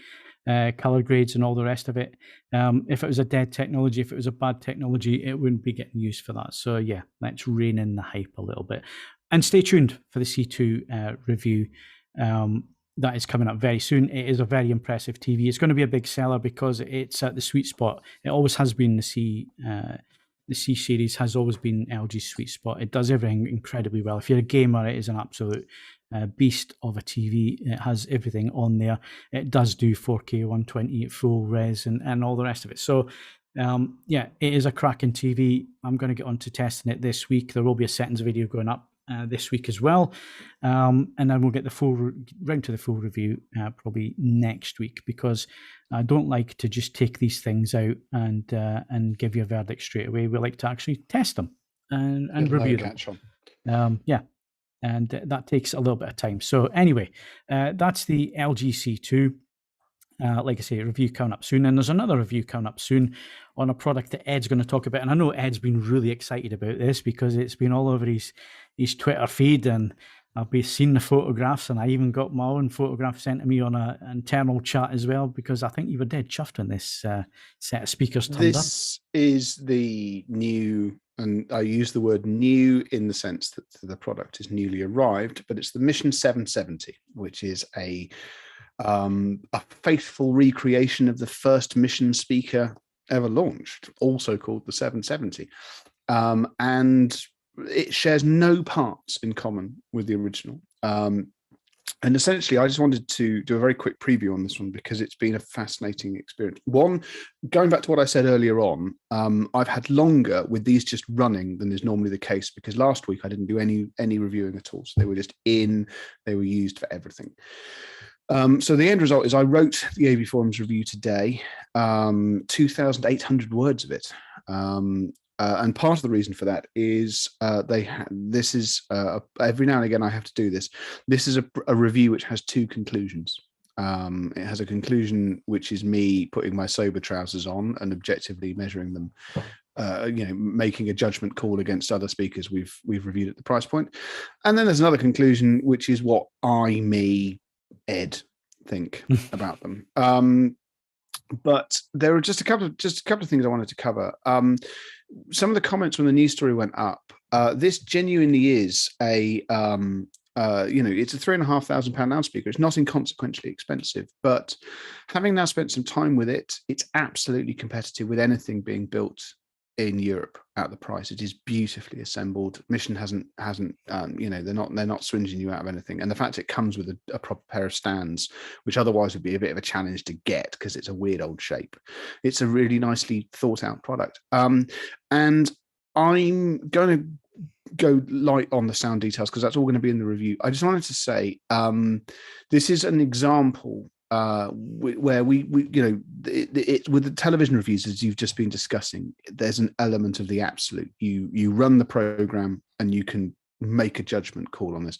color grades and all the rest of it. If it was a dead technology, if it was a bad technology, it wouldn't be getting used for that. So yeah, let's rein in the hype a little bit. And stay tuned for the C2 review. That is coming up very soon. It is a very impressive TV. It's going to be a big seller because it's at the sweet spot. It always has been the C series has always been LG's sweet spot. It does everything incredibly well. If you're a gamer, it is an absolute beast of a TV. It has everything on there. It does do 4K 120 at full res and all the rest of it. So it is a cracking TV. I'm going to get on to testing it this week. There will be a settings video going up this week as well, and then we'll get the round to the full review probably next week, because I don't like to just take these things out and give you a verdict straight away. We like to actually test them and review them. And that takes a little bit of time. So anyway, that's the LG C2. Like I say, a review coming up soon. And there's another review coming up soon on a product that Ed's going to talk about. And I know Ed's been really excited about this because it's been all over his Twitter feed, and I've been seeing the photographs, and I even got my own photograph sent to me on an internal chat as well, because I think you were dead chuffed when this set of speakers turned up. This is the new, and I use the word new in the sense that the product is newly arrived, but it's the Mission 770, which is a faithful recreation of the first Mission speaker ever launched, also called the 770. And it shares no parts in common with the original. And essentially, I just wanted to do a very quick preview on this one because it's been a fascinating experience. One, going back to what I said earlier on, I've had longer with these just running than is normally the case, because last week I didn't do any reviewing at all. So they were just they were used for everything. So the end result is I wrote the AV Forums review today, 2,800 words of it. And part of the reason for that is this is every now and again I have to do this. This is a review which has two conclusions. It has a conclusion which is me putting my sober trousers on and objectively measuring them, making a judgment call against other speakers we've reviewed at the price point. And then there's another conclusion, which is what Ed think about them. But there are just a couple of things I wanted to cover. Some of the comments when the news story went up. This genuinely is a It's a £3,500 loudspeaker. It's not inconsequentially expensive, but having now spent some time with it, it's absolutely competitive with anything being built in Europe at the price. It is beautifully assembled. Mission hasn't they're not swinging you out of anything. And the fact it comes with a proper pair of stands, which otherwise would be a bit of a challenge to get because it's a weird old shape. It's a really nicely thought out product. And I'm going to go light on the sound details because that's all going to be in the review. I just wanted to say this is an example where we with the television reviews, as you've just been discussing, there's an element of the absolute. You run the program and you can make a judgment call on this.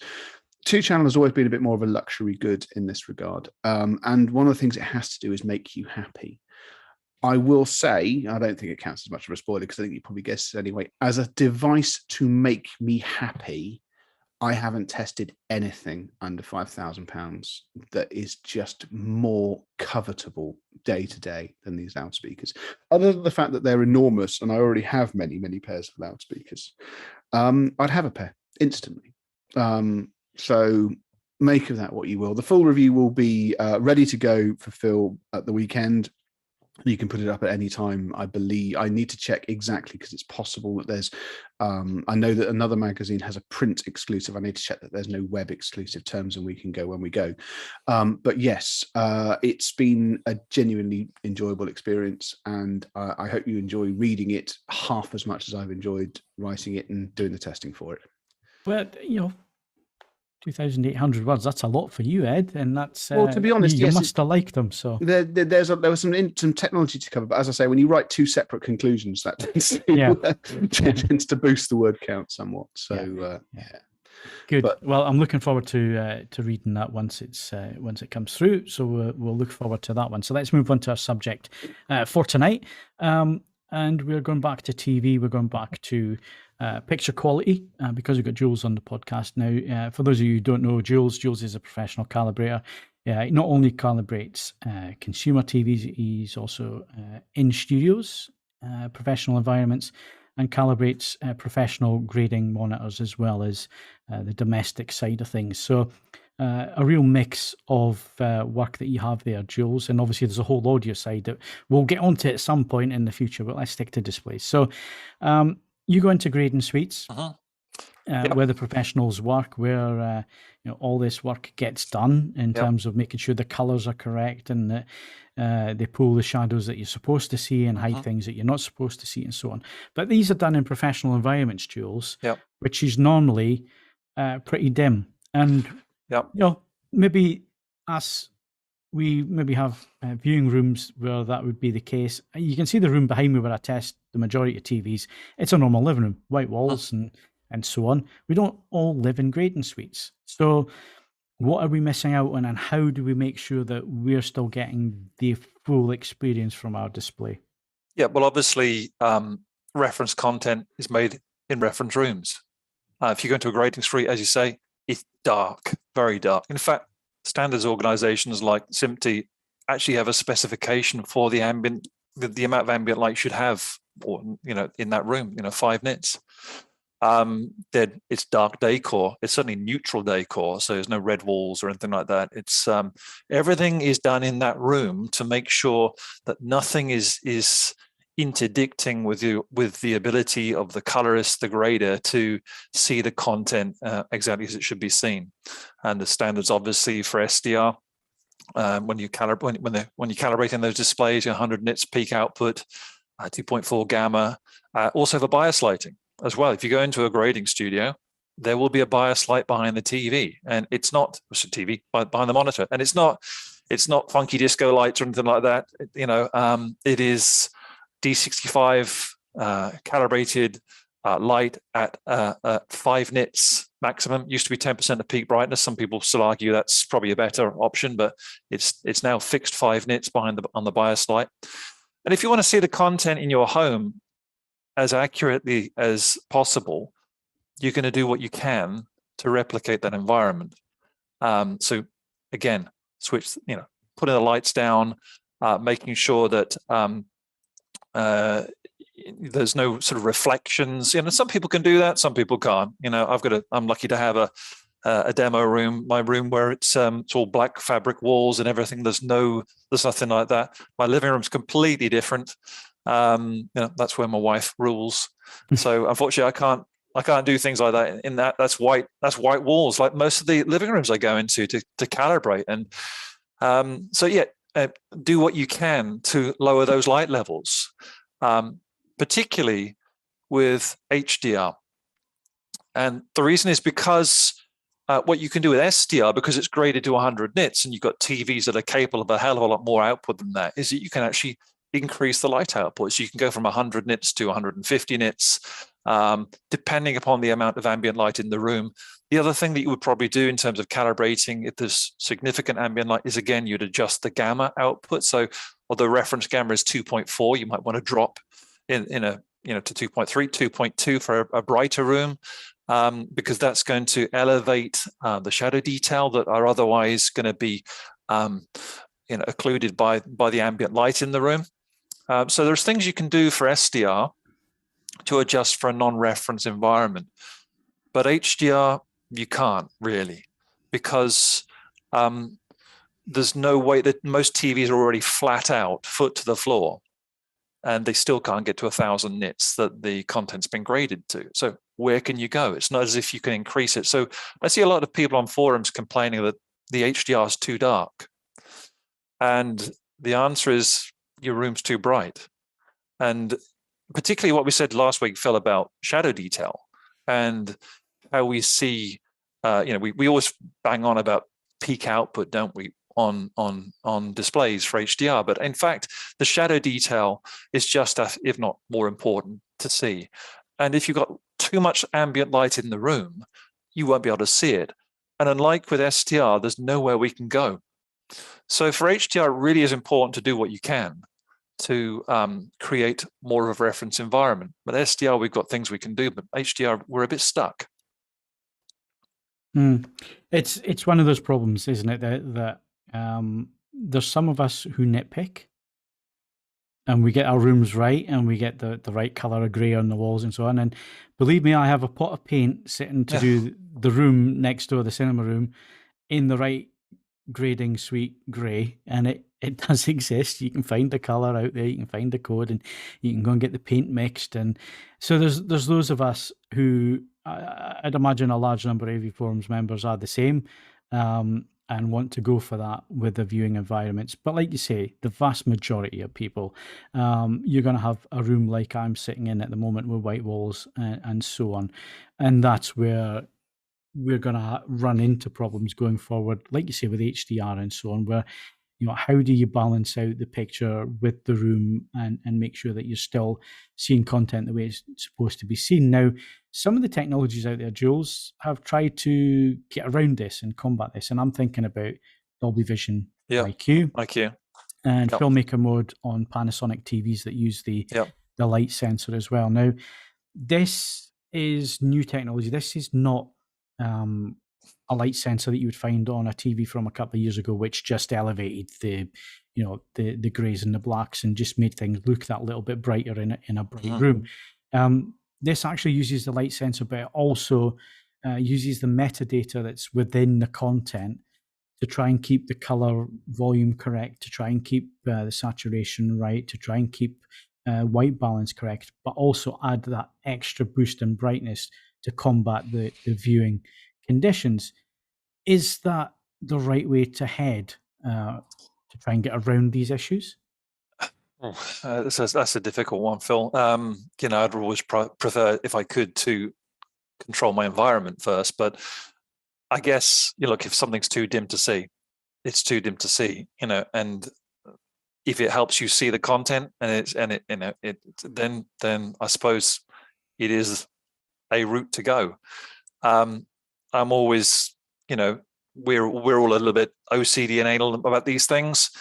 2-channel has always been a bit more of a luxury good in this regard, and one of the things it has to do is make you happy. I will say, I don't think it counts as much of a spoiler because I think you probably guessed it anyway. As a device to make me happy, I haven't tested anything under £5,000 that is just more covetable day to day than these loudspeakers. Other than the fact that they're enormous, and I already have many, many pairs of loudspeakers, I'd have a pair instantly. So make of that what you will. The full review will be ready to go for Phil at the weekend. You can put it up at any time, I believe. I need to check exactly because it's possible that there's, I know that another magazine has a print exclusive. I need to check that there's no web exclusive terms and we can go when we go. But yes, it's been a genuinely enjoyable experience. And I hope you enjoy reading it half as much as I've enjoyed writing it and doing the testing for it. But, 2,800 words, that's a lot for you, Ed, and that's well, to be honest, you yes, must have liked them. So there was some technology to cover, but as I say, when you write 2 separate conclusions, that tends to boost the word count somewhat. So good. Well, I'm looking forward to reading that once it comes through. So we'll look forward to that one. So let's move on to our subject for tonight, and we're going back to TV. We're going back to picture quality because we've got Jules on the podcast now. For those of you who don't know, Jules is a professional calibrator. He not only calibrates consumer TVs, he's also in studios, professional environments, and calibrates professional grading monitors as well as the domestic side of things. So a real mix of work that you have there, Jules. And obviously there's a whole audio side that we'll get onto at some point in the future, but let's stick to displays. So you go into grading suites where the professionals work, where all this work gets done in terms of making sure the colors are correct and that they pull the shadows that you're supposed to see and hide things that you're not supposed to see and so on. But these are done in professional environments, Jules, which is normally pretty dim. And maybe we maybe have viewing rooms where that would be the case. You can see the room behind me where I test the majority of TVs. It's a normal living room, white walls and so on. We don't all live in grading suites. So what are we missing out on, and how do we make sure that we're still getting the full experience from our display? Yeah, well, obviously, reference content is made in reference rooms. If you go into a grading suite, as you say, it's dark, very dark. In fact, standards organizations like SMPTE actually have a specification for the ambient, the amount of ambient light you should have, or in that room, 5 nits. It's dark decor. It's certainly neutral decor, so there's no red walls or anything like that. It's everything is done in that room to make sure that nothing is interdicting with the ability of the colorist, the grader, to see the content exactly as it should be seen. And the standards, obviously, for SDR, when you're calibrating those displays, 100 nits peak output, 2.4 gamma, also for bias lighting as well. If you go into a grading studio, there will be a bias light behind the TV, and it's not TV behind the monitor, and it's not funky disco lights or anything like that. It is D65 calibrated light at 5 nits maximum. Used to be 10% of peak brightness. Some people still argue that's probably a better option, but it's now fixed 5 nits on the bias light. And if you want to see the content in your home as accurately as possible, you're going to do what you can to replicate that environment. So again, switch, putting the lights down, making sure that there's no sort of reflections. Some people can do that, some people can't. I'm lucky to have a demo room, my room where it's all black fabric walls and everything. There's nothing like that. My living room's completely different. That's where my wife rules. So unfortunately, I can't do things like that. In that's white walls, like most of the living rooms I go into to calibrate. And do what you can to lower those light levels, particularly with HDR. And the reason is because what you can do with SDR, because it's graded to 100 nits and you've got TVs that are capable of a hell of a lot more output than that, is that you can actually increase the light output. So you can go from 100 nits to 150 nits, depending upon the amount of ambient light in the room. The other thing that you would probably do in terms of calibrating, if there's significant ambient light, is again, you'd adjust the gamma output. So although reference gamma is 2.4, you might want to drop to 2.3, 2.2 for a brighter room. Because that's going to elevate the shadow detail that are otherwise going to be, occluded by the ambient light in the room. So there's things you can do for SDR to adjust for a non-reference environment, but HDR you can't really, because there's no way that most TVs are already flat out, foot to the floor, and they still can't get to 1,000 nits that the content's been graded to. So where can you go? It's not as if you can increase it. So I see a lot of people on forums complaining that the HDR is too dark. And the answer is your room's too bright. And particularly what we said last week, Phil, about shadow detail and how we see, we always bang on about peak output, don't we, on displays for HDR. But in fact, the shadow detail is just as, if not more important to see. And if you've got too much ambient light in the room, you won't be able to see it. And unlike with SDR, there's nowhere we can go. So for HDR, it really is important to do what you can to create more of a reference environment. But SDR, we've got things we can do, but HDR, we're a bit stuck. It's one of those problems, isn't it? That there's some of us who nitpick, and we get our rooms right, and we get the right color of grey on the walls and so on. And believe me, I have a pot of paint sitting to do the room next door, the cinema room, in the right grading sweet grey, and it does exist. You can find the color out there, you can find the code, and you can go and get the paint mixed. And so there's those of us who I'd imagine a large number of AV Forums members are the same, and want to go for that with the viewing environments. But like you say, the vast majority of people, you're going to have a room like I'm sitting in at the moment with white walls and so on. And that's where we're going to run into problems going forward, like you say, with HDR and so on, where, how do you balance out the picture with the room and make sure that you're still seeing content the way it's supposed to be seen? Now, some of the technologies out there, Jules, have tried to get around this and combat this. And I'm thinking about Dolby Vision IQ and filmmaker mode on Panasonic TVs that use the light sensor as well. Now, this is new technology. This is not a light sensor that you would find on a TV from a couple of years ago, which just elevated the greys and the blacks and just made things look that little bit brighter in a bright room. This actually uses the light sensor, but it also uses the metadata that's within the content to try and keep the color volume correct, to try and keep the saturation right, to try and keep white balance correct, but also add that extra boost in brightness to combat the viewing conditions. Is that the right way to head to try and get around these issues? That's a difficult one, Phil. I'd always prefer, if I could, to control my environment first. But I guess, look, if something's too dim to see, it's too dim to see. And if it helps you see the content, then I suppose it is a route to go. I'm always, we're all a little bit OCD and anal about these things.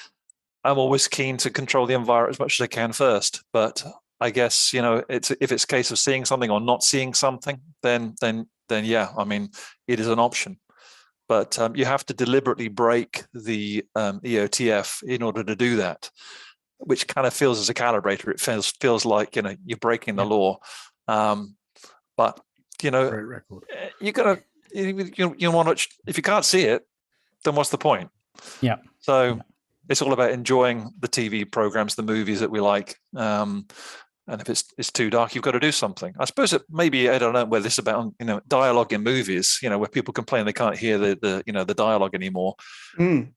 I'm always keen to control the environment as much as I can first. But I guess, if it's a case of seeing something or not seeing something, then yeah, I mean, it is an option. But you have to deliberately break the EOTF in order to do that, which kind of feels, as a calibrator, it feels like, you're breaking the law. But, Great record. You got to, you want to, if you can't see it, then what's the point? Yeah. So it's all about enjoying the TV programs, the movies that we like. And if it's too dark, you've got to do something. I suppose it maybe, I don't know whether this is about, dialogue in movies, where people complain they can't hear the dialogue anymore. Mm.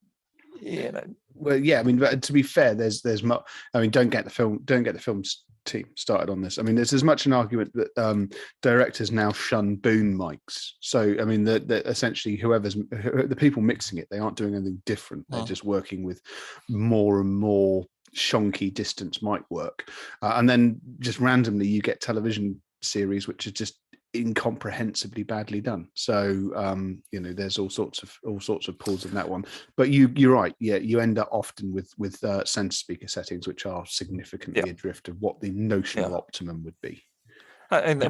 Well, yeah. I mean, but to be fair, there's I mean, don't get the films team started on this. I mean, there's as much an argument that directors now shun boom mics. So, I mean, that essentially the people mixing it, they aren't doing anything different. They're just working with more and more shonky distance mic work, and then just randomly you get television series which are just incomprehensibly badly done. So there's all sorts of pulls in that one. But you're right. Yeah, you end up often with center speaker settings which are significantly adrift of what the notional optimum would be. And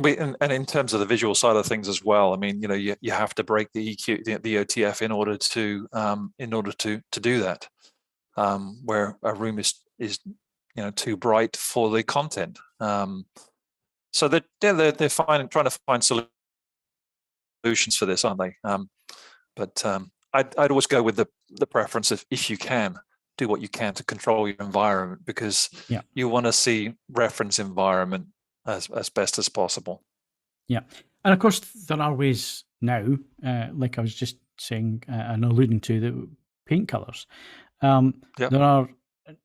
in terms of the visual side of things as well, I mean, you have to break the EQ, the OTF in order to do that. Where a room is too bright for the content. So they're trying to find solutions for this, aren't they? But I'd always go with the preference of, if you can, do what you can to control your environment, because you want to see reference environment as best as possible. Yeah. And of course, there are ways now, like I was just saying and alluding to, the paint colors. There are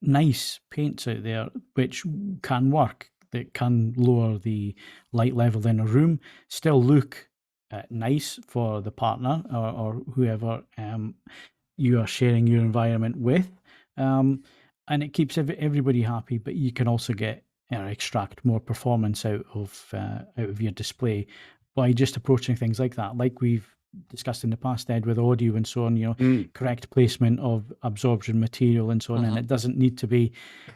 nice paints out there which can work, that can lower the light level in a room, still look nice for the partner or whoever you are sharing your environment with, and it keeps everybody happy. But you can also get extract more performance out of your display by just approaching things like that, like we've discussed in the past, Ed, with audio and so on, correct placement of absorption material and so on. And it doesn't need to be,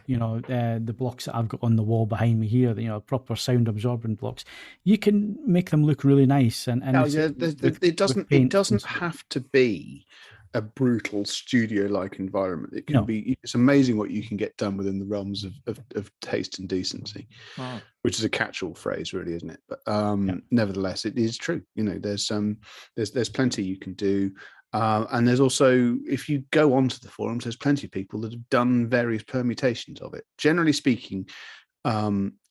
the blocks that I've got on the wall behind me here, proper sound absorbent blocks. You can make them look really nice. And it doesn't have to be a brutal studio-like environment. It can be. It's amazing what you can get done within the realms of taste and decency, which is a catch-all phrase, really, isn't it? But nevertheless, it is true. There's plenty you can do, and there's also, if you go onto the forums, there's plenty of people that have done various permutations of it. Generally speaking,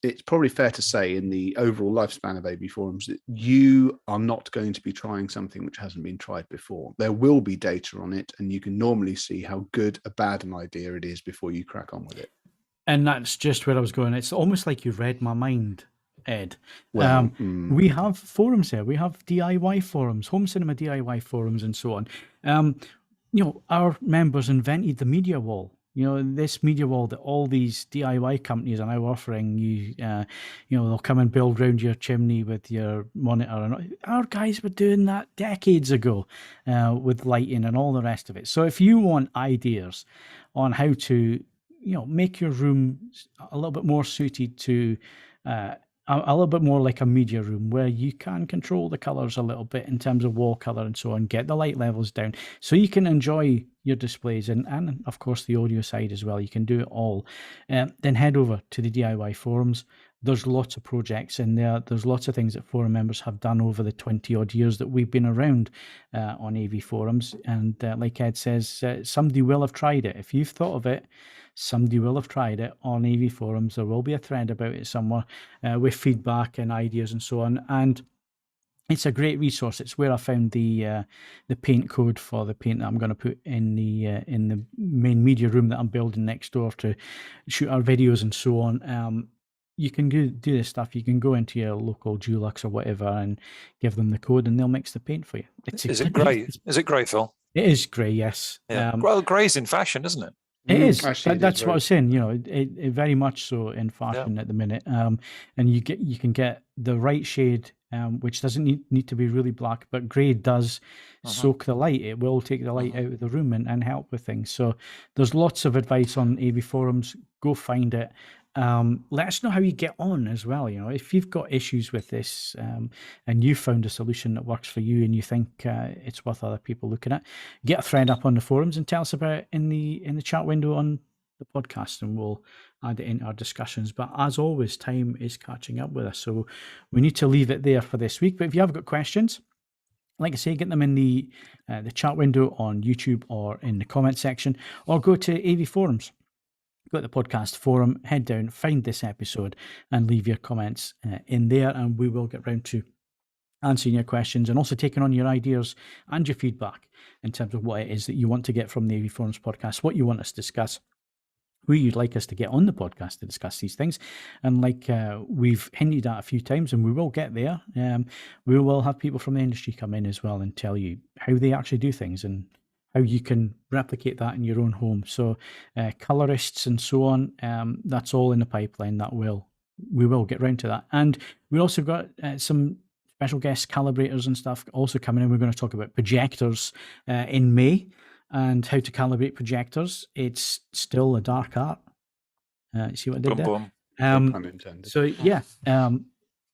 it's probably fair to say, in the overall lifespan of AV forums, that you are not going to be trying something which hasn't been tried before. There will be data on it, and you can normally see how good or bad an idea it is before you crack on with it. And that's just where I was going. It's almost like you've read my mind, Ed. We have forums there. We have DIY forums, home cinema DIY forums, and so on. Our members invented the media wall. This media wall that all these DIY companies are now offering you. They'll come and build round your chimney with your monitor. And our guys were doing that decades ago with lighting and all the rest of it. So if you want ideas on how to, make your room a little bit more suited to a little bit more like a media room, where you can control the colors a little bit in terms of wall color and so on, get the light levels down so you can enjoy your displays and of course the audio side as well. You can do it all. Then head over to the DIY forums. There's lots of projects in there. There's lots of things that forum members have done over the 20 odd years that we've been around on AV forums. And like Ed says, somebody will have tried it. If you've thought of it, somebody will have tried it on AV forums. There will be a thread about it somewhere with feedback and ideas and so on. And it's a great resource. It's where I found the paint code for the paint that I'm going to put in the main media room that I'm building next door to shoot our videos and so on. You can do this stuff. You can go into your local Dulux or whatever and give them the code, and they'll mix the paint for you. Is it grey? Is it grey, Phil? It is grey, yes. Yeah. Well, grey's in fashion, isn't it? It is. Actually, that's what I was saying. It very much so in fashion at the minute. And you can get the right shade, which doesn't need to be really black, but grey does soak the light. It will take the light out of the room and help with things. So there's lots of advice on AV forums. Go find it. Let us know how you get on as well. If you've got issues with this and you found a solution that works for you and you think it's worth other people looking at, get a thread up on the forums and tell us about it in the chat window on the podcast, and we'll add it into our discussions. But as always, time is catching up with us, so we need to leave it there for this week. But if you have got questions, like I say, get them in the chat window on YouTube or in the comment section, or go to AV Forums. Go to the podcast forum, head down, find this episode, and leave your comments in there, and we will get round to answering your questions and also taking on your ideas and your feedback in terms of what it is that you want to get from the AV Forums podcast, what you want us to discuss, who you'd like us to get on the podcast to discuss these things. And like we've hinted at a few times, and we will get there, we will have people from the industry come in as well and tell you how they actually do things and how you can replicate that in your own home. So colorists and so on, that's all in the pipeline. We will get round to that. And we also got some special guest calibrators and stuff also coming in. We're going to talk about projectors in May and how to calibrate projectors. It's still a dark art. You see what I did there? So yeah, tune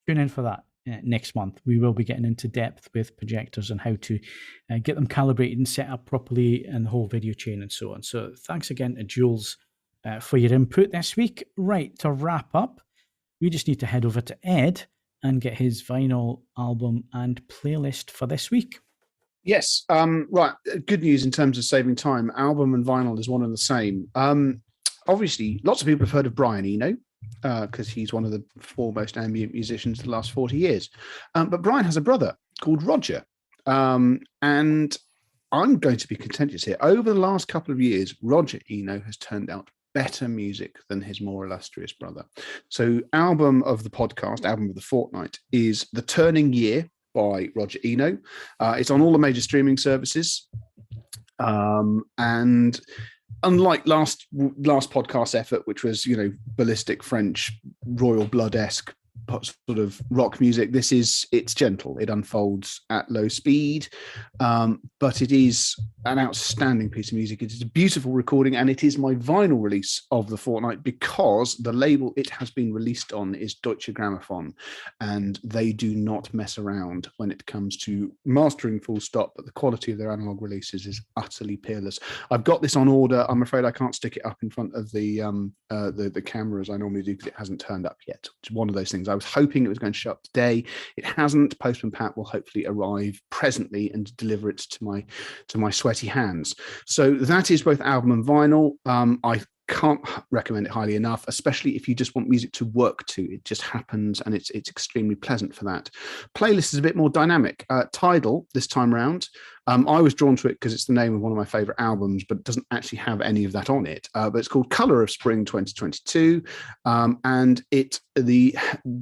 in for that next month. We will be getting into depth with projectors and how to get them calibrated and set up properly and the whole video chain and so on. So thanks again to Jules for your input this week. Right, to wrap up, we just need to head over to Ed and get his vinyl album and playlist for this week. Yes. Right. Good news in terms of saving time. Album and vinyl is one and the same. Obviously, lots of people have heard of Brian Eno because he's one of the foremost ambient musicians of the last 40 years. But Brian has a brother called Roger. And I'm going to be contentious here. Over the last couple of years, Roger Eno has turned out better music than his more illustrious brother. So album of the podcast, album of the fortnight, is The Turning Year by Roger Eno. It's on all the major streaming services. And unlike last podcast effort, which was, ballistic French royal blood-esque sort of rock music, it's gentle. It unfolds at low speed, but it is an outstanding piece of music. It is a beautiful recording, and it is my vinyl release of the fortnight because the label it has been released on is Deutsche Grammophon, and they do not mess around when it comes to mastering full stop, but the quality of their analog releases is utterly peerless. I've got this on order. I'm afraid I can't stick it up in front of the camera as I normally do because it hasn't turned up yet. It's one of those things. I was hoping it was going to show up today. It hasn't. Postman Pat will hopefully arrive presently and deliver it to my sweaty hands. So that is both album and vinyl. I can't recommend it highly enough, especially if you just want music to work to. It just happens, and it's extremely pleasant for that. Playlist is a bit more dynamic. Tidal this time round. I was drawn to it because it's the name of one of my favorite albums, but it doesn't actually have any of that on it. But it's called Color of Spring 2022. And the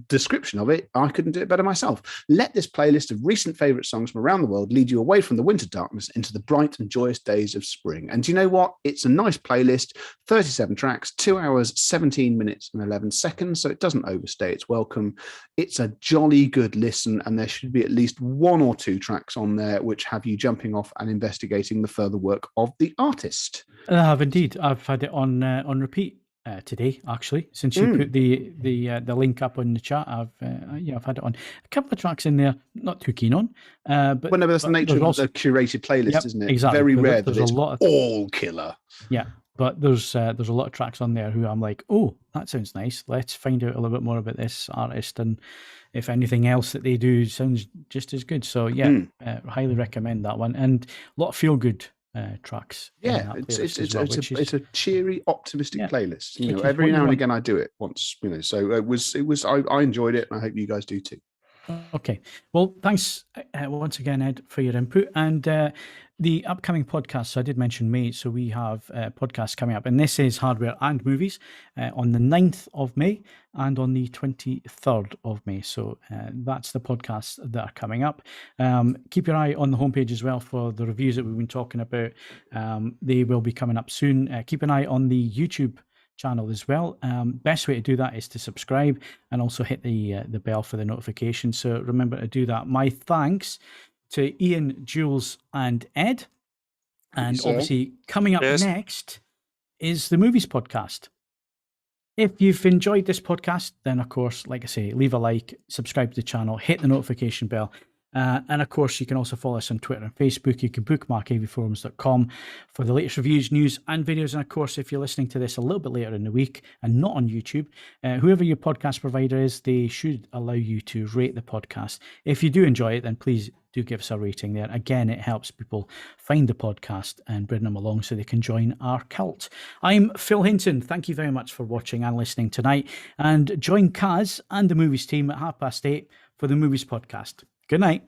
description of it, I couldn't do it better myself. Let this playlist of recent favorite songs from around the world lead you away from the winter darkness into the bright and joyous days of spring. And do you know what? It's a nice playlist, 37 tracks, 2 hours, 17 minutes and 11 seconds. So it doesn't overstay its welcome. It's a jolly good listen, and there should be at least one or two tracks on there which have you jumping off and investigating the further work of the artist. I have indeed. I've had it on repeat today, actually, since you put the link up on the chat. I've had it on a couple of tracks in there. Not too keen on, but well, no, but that's the nature of the curated playlist, isn't it? Exactly. Very rare that it's all killer. Yeah, but there's a lot of tracks on there who I'm like, oh, that sounds nice. Let's find out a little bit more about this artist, and if anything else that they do sounds just as good. So yeah, highly recommend that one, and a lot of feel good tracks. Yeah, it's a cheery, optimistic playlist. Every now and again I do it once. So it was. I enjoyed it, and I hope you guys do too. Okay, well, thanks once again, Ed, for your input. And the upcoming podcast, so I did mention May, so we have podcasts coming up, and this is Hardware and Movies on the 9th of May and on the 23rd of May. So that's the podcasts that are coming up. Keep your eye on the homepage as well for the reviews that we've been talking about. They will be coming up soon. Keep an eye on the YouTube channel as well. Best way to do that is to subscribe and also hit the bell for the notification. So remember to do that. My thanks to Ian, Jules, and Ed. And obviously, coming up next is the Movies Podcast. If you've enjoyed this podcast, then of course, like I say, leave a like, subscribe to the channel, hit the notification bell, And of course, you can also follow us on Twitter and Facebook. You can bookmark avforums.com for the latest reviews, news, and videos. And of course, if you're listening to this a little bit later in the week and not on YouTube, whoever your podcast provider is, they should allow you to rate the podcast. If you do enjoy it, then please do give us a rating there. Again, it helps people find the podcast and bring them along so they can join our cult. I'm Phil Hinton. Thank you very much for watching and listening tonight. And join Kaz and the movies team at 8:30 for the Movies Podcast. Good night.